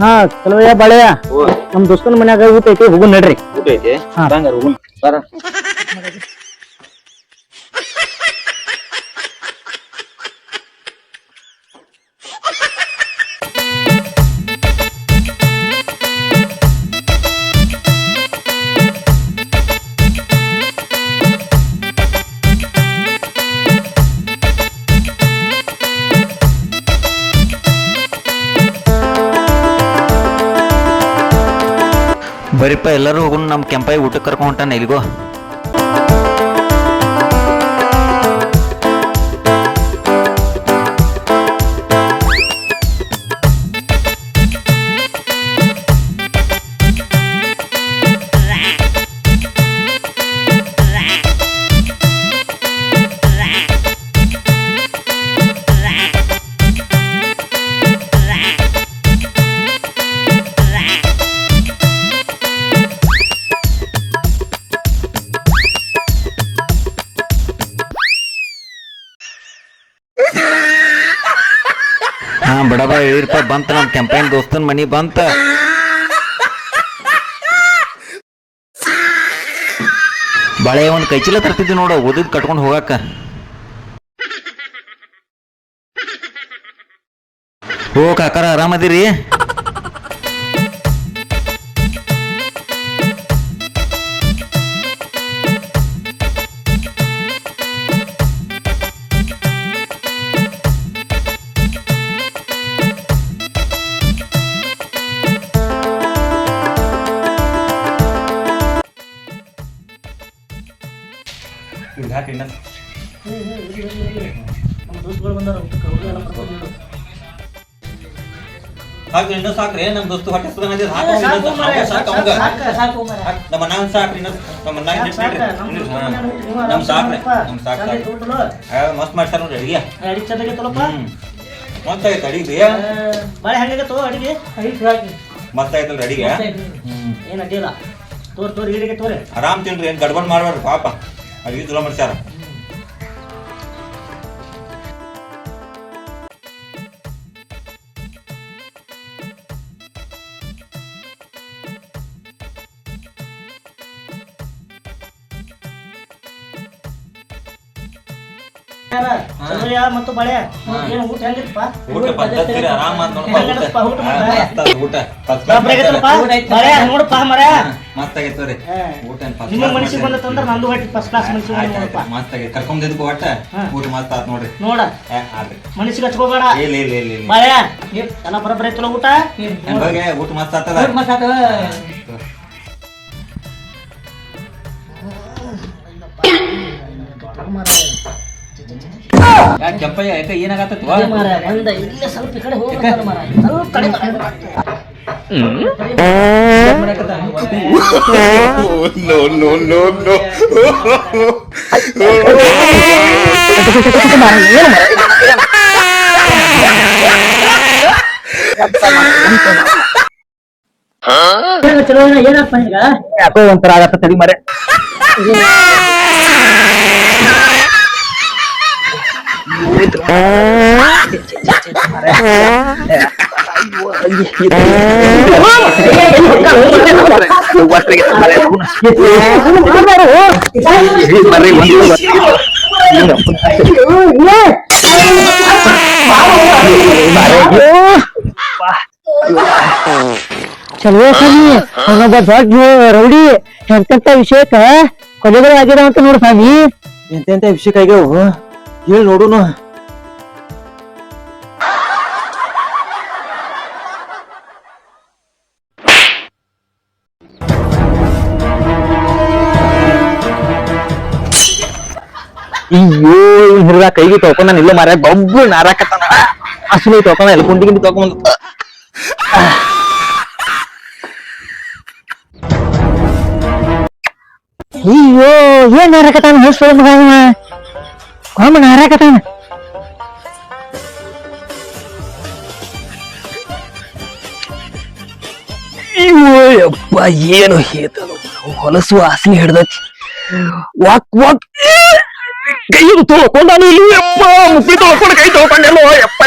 ಹಾ ಚಲೋ ಬಾಳೆ ನಮ್ ದೋಸ್ತನ ಮನ್ಯಾಗ ಊಟ ಐತಿ ಹೋಗುನ್ ನಡ್ರಿ. ಊಟ ಐತಿ ಹಂಗಾರ ಹೋಗುನ್ ಬರ. ಬರೀಪ್ಪ ಎಲ್ಲರೂ ಹೋಗೋಣ. ನಮ್ಮ ಕೆಂಪಾಯಿ ಊಟಕ್ಕೆ ಕರ್ಕೊಂಡು ಹೊಂಟಾನ ಇಲ್ಲಿಗೋ. ಹಾ ಬಡಬ ಹೇಳಿರಪ್ಪ ಬಂತ ನಮ್ಮ ಕೆಂಪೈನ್ ದೋಸ್ತನ ಮನಿ ಬಂತ. ಬಾಳೆ ಒಂದು ಕೈಚೀಲ ತರ್ತಿದ್ವಿ ನೋಡು ಓದಿದ್ ಕಟ್ಕೊಂಡು ಹೋಗಾಕ. ಓ ಕಾಕಾರ ಆರಾಮದಿರಿ? ಹಾಕ್ರಿ ಇನ್ನೂ ಸಾಕ್ರಿ ನಮ್ ದೋಸ್ತು ಹೊಟ್ಟೆ ನಮ್ಮ ಅಣ್ಣ ಸಾಕ್ರಿ ನಮ್ಮ ಅಣ್ಣ ನಮ್ ಸಾಕ್ರಿ ನಮ್ ಸಾಕ್ ಮಸ್ತ್ ಮಾಡ್ತಾರ ನೋಡ್ರಿ ಅಡಿಗೆ ಮಸ್ತ್ ಆಗೈತೆ ಅಡಿಗೆ ಮಸ್ತ್ ಆಗೈತಲ್ರಿ ಅಡಿಗೆ ಆರಾಮ್ ತಿನ್ರಿ ಏನ್ ಗಡ್ಬಡ್ ಮಾಡ್ಬೇಡ್ರಿ ಪಾಪ ಅಡಿಗೆ ಚಲೋ ಮಾಡ್ಸ್ಯಾರ. ಮತ್ತು ಬಳೆ ಏನು ಊಟ ಹೆಂಗಿತ್ತಪ್ಪ? ಊಟ ಪದ್ಧತಿ ಆರಾಮ್ ನೋಡಪ್ಪ ಮರ ಮಸ್ತ್ ಆಗೈತ್ರಿ ಊಟ. ನಿಮ್ಮ ಮನಸ್ಸಿಗೆ ಬಂದತ್ತಂದ್ರ ನಂದು ಹೊಟ್ಟಿ ಫಸ್ಟ್ ಕ್ಲಾಸ್ ಮನಸ್ಸಿಗೆ ಮಸ್ತ್ ಆಗೈತೆ ಕರ್ಕೊಂಡ್ ಒಟ್ಟ ಊಟ ಮಸ್ತ್ ಆತ್ ನೋಡ್ರಿ. ನೋಡ ಮನಸ್ಸಿಗೆ ಹಚ್ಕೋಬೇಡ. ಇಲ್ಲ ಇಲ್ಲ ಇಲ್ಲ ಬಳೆ ಎಲ್ಲ ಬರಬರ ಐತಲ್ಲ ಊಟ ಊಟ ಮಸ್ತ್ ಆಗ್ತದ. ಕೆಂಪಯ್ಯ ಯಾಕ ಏನಾಗತ್ತ ಇಲ್ಲೇ ಸ್ವಲ್ಪ ಈ ಕಡೆ ಹೋಗ್ತಾರೆ ಮರ ಸ್ವಲ್ಪ ಕಡೆ ಚಲೋ ಏನಪ್ಪ ಈಗ ಯಾಕೋ ಒಂಥರ ಆಗತ್ತ ತಡಿ ಮರೆ. ಚಲೋ ಸ್ವಾಮಿ ಅವನೊಬ್ಬ ದೊಡ್ಡ ರೌಡಿ ಎಂತೆಂತ ವಿಷಯಕ್ಕ ಕೊಲೆಗಳು ಆಗಿದಾವ ಅಂತ ನೋಡು ಸ್ವಾಮಿ. ಎಂತೆಂತ ವಿಷಯಕ್ಕ ಆಗ್ಯಾವು ಹೇಳಿ ನೋಡುನು. ಅಯ್ಯೋ ಹಿರಿದ ಕೈಗೆ ತೊಕೊಂಡ ಇಲ್ಲ ಮಾರ ಬೊಬ್ಬು ನಾರಾಕತ್ತಾನ ಅಸಲು ತೊಕೊಂಡ ಎಲ್ಲ ಕುಂಡಿಗಿಂಡಿ ತೊಕೊಂಡ್ ಅಯ್ಯೋ ಏನ್ ನಾರಾಕತ್ತಾನ ಹೊಸ ಕಾಮ ನಾರಾಕತ್ತಾನ. ಯಪ್ಪ ಏನು ಹೇತನು ಹೊಲಸು ವಾಸನೆ ಹಿಡ್ದತಿ. ವಾಕ್ ವಾಕ್ ಕೈ ತೊಳ್ಕೊಂಡಾನು ಇಲ್ಲಿ ಯಪ್ಪ ಮುಟ್ಟಿ ತೊಳ್ಕೊಂಡು ಕೈ ತೊಳ್ಕೊಂಡೆಲ್ಲೋ ಯಪ್ಪ